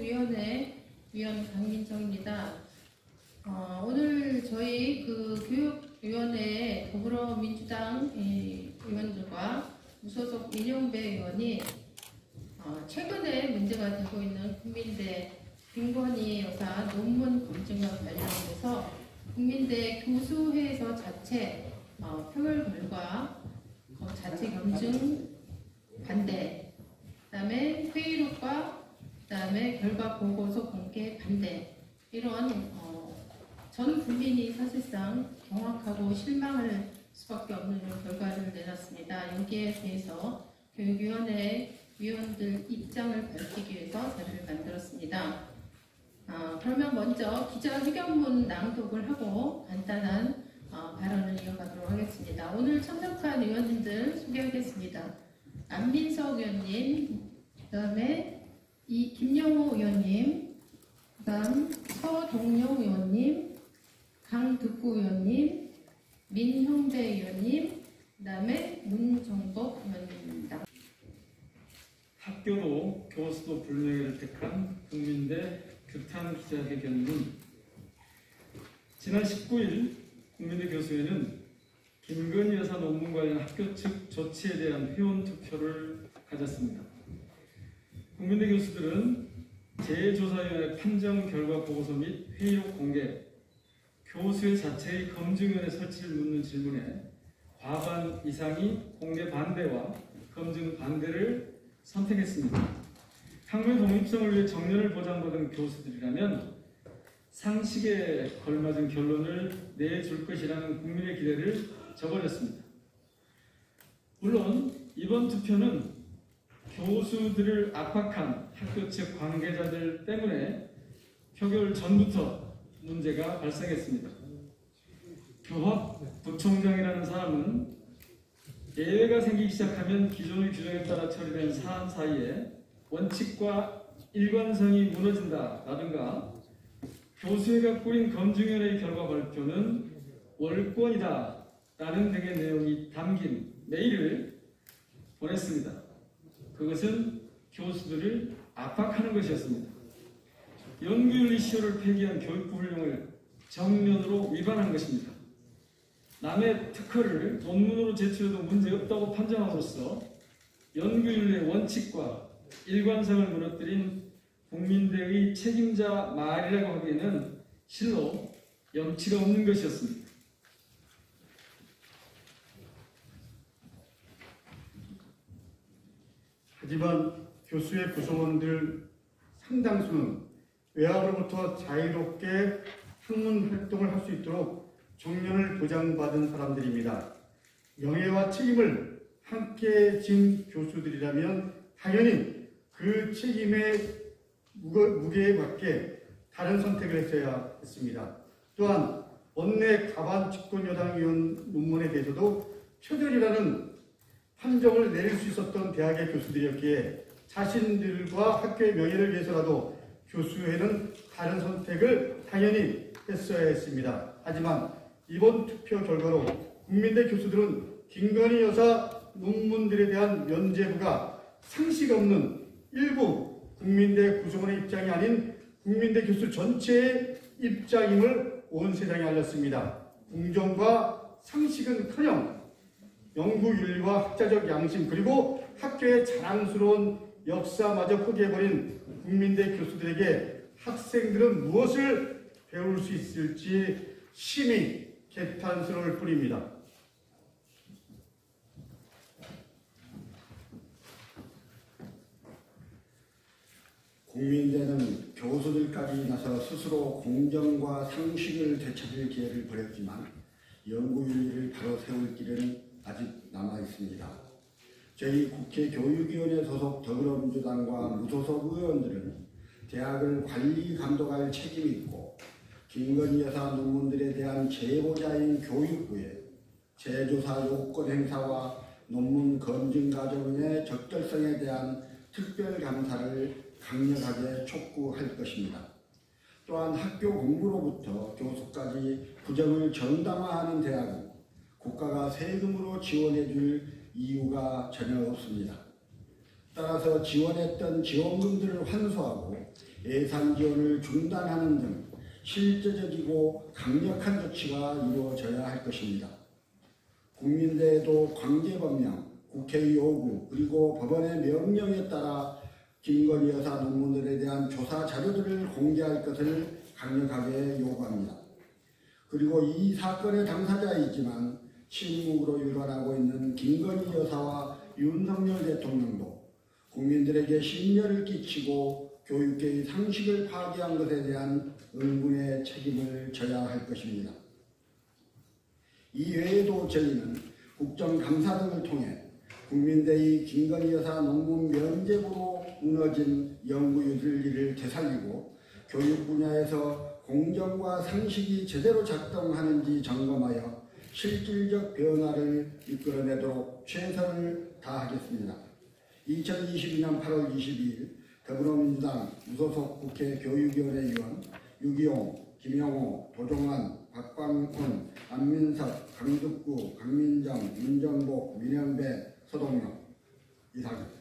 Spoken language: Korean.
위원회 위원 강민정입니다. 오늘 저희 교육위원회 더불어민주당 의원들과 무소속 민영배 의원이 최근에 문제가 되고 있는 국민대 김건희 여사 논문 검증과 관련해서 국민대 교수회에서 자체 표결 결과 자체 검증 반대, 그다음에 회의록과 그다음에 결과 보고서 공개 반대, 이런 전 국민이 사실상 경악하고 실망할 수밖에 없는 결과를 내놨습니다. 여기에 대해서 교육위원회 위원들 입장을 밝히기 위해서 자리를 만들었습니다. 그러면 먼저 기자회견문 낭독을 하고 간단한 발언을 이어가도록 하겠습니다. 오늘 참석한 의원님들 소개하겠습니다. 안민석 의원님, 그 다음에 김영호 의원님, 그 다음 서동영 의원님, 강득구 의원님, 민형배 의원님, 그 다음에 문정복 의원님입니다. 학교도 교수도 불명예를 택한 국민대 규탄 기자회견문. 지난 19일 국민대 교수회는 김건희 여사 논문 관련 학교 측 조치에 대한 회원 투표를 가졌습니다. 국민대 교수들은 재조사위원회 판정 결과 보고서 및 회의록 공개, 교수회 자체의 검증위원회 설치를 묻는 질문에 과반 이상이 공개 반대와 검증 반대를 선택했습니다. 학문 독립성을 위해 정년을 보장받은 교수들이라면 상식에 걸맞은 결론을 내줄 것이라는 국민의 기대를 저버렸습니다. 물론 이번 투표는 교수들을 압박한 학교 측 관계자들 때문에 표결 전부터 문제가 발생했습니다. 교학 부총장이라는 사람은 예외가 생기기 시작하면 기존의 규정에 따라 처리된 사안 사이에 원칙과 일관성이 무너진다라든가 교수회가 꾸린 검증위원회의 결과 발표는 월권이다 라는 등의 내용이 담긴 메일을 보냈습니다. 그것은 교수들을 압박하는 것이었습니다. 연구윤리 시효를 폐기한 교육부 훈령을 정면으로 위반한 것입니다. 남의 특허를 논문으로 제출해도 문제없다고 판정함으로써 연구윤리의 원칙과 일관성을 무너뜨린 국민대의 책임자 말이라고 하기에는 실로 염치가 없는 것이었습니다. 하지만 교수의 구성원들 상당수는 외압으로부터 자유롭게 학문 활동을 할 수 있도록 정년을 보장받은 사람들입니다. 명예와 책임을 함께 진 교수들이라면 당연히 그 책임의 무게에 맞게 다른 선택을 했어야 했습니다. 또한 원내 가반 집권 여당 의원 논문에 대해서도 표절이라는 판정을 내릴 수 있었던 대학의 교수들이었기에 자신들과 학교의 명예를 위해서라도 교수회는 다른 선택을 당연히 했어야 했습니다. 하지만 이번 투표 결과로 국민대 교수들은 김건희 여사 논문들에 대한 면죄부가 상식 없는 일부 국민대 구성원의 입장이 아닌 국민대 교수 전체의 입장임을 온 세상에 알렸습니다. 공정과 상식은커녕 연구윤리와 학자적 양심 그리고 학교의 자랑스러운 역사마저 포기해버린 국민대 교수들에게 학생들은 무엇을 배울 수 있을지 심히 개탄스러울 뿐입니다. 국민대는 교수들까지 나서 스스로 공정과 상식을 되찾을 기회를 버렸지만 연구윤리를 바로 세울 길은 아직 남아있습니다. 저희 국회 교육위원회 소속 더불어민주당과 무소속 의원들은 대학을 관리 감독할 책임이 있고 김건희 여사 논문들에 대한 제보자인 교육부에 재조사 요건 행사와 논문 검증 과정의 적절성에 대한 특별감사를 강력하게 촉구할 것입니다. 또한 학교 공부로부터 교수까지 부정을 정당화하는 대학은 국가가 세금으로 지원해줄 이유가 전혀 없습니다. 따라서 지원했던 지원금들을 환수하고 예산 지원을 중단하는 등 실제적이고 강력한 조치가 이루어져야 할 것입니다. 국민대회도 관계법령, 국회의 요구, 그리고 법원의 명령에 따라 김건희 여사 논문들에 대한 조사 자료들을 공개할 것을 강력하게 요구합니다. 그리고 이 사건의 당사자이지만 침묵으로 일관하고 있는 김건희 여사와 윤석열 대통령도 국민들에게 심려를 끼치고 교육계의 상식을 파괴한 것에 대한 응분의 책임을 져야 할 것입니다. 이 외에도 저희는 국정감사 등을 통해 국민대의 김건희 여사 논문 면제부로 무너진 연구윤리를 되살리고 교육 분야에서 공정과 상식이 제대로 작동하는지 점검하여 실질적 변화를 이끌어내도록 최선을 다하겠습니다. 2022년 8월 22일 더불어민주당 무소속 국회 교육위원회 위원 유기용, 김영호, 도종환, 박광훈, 안민석, 강득구, 강민정, 윤정복, 민영배, 서동영 이상입니다.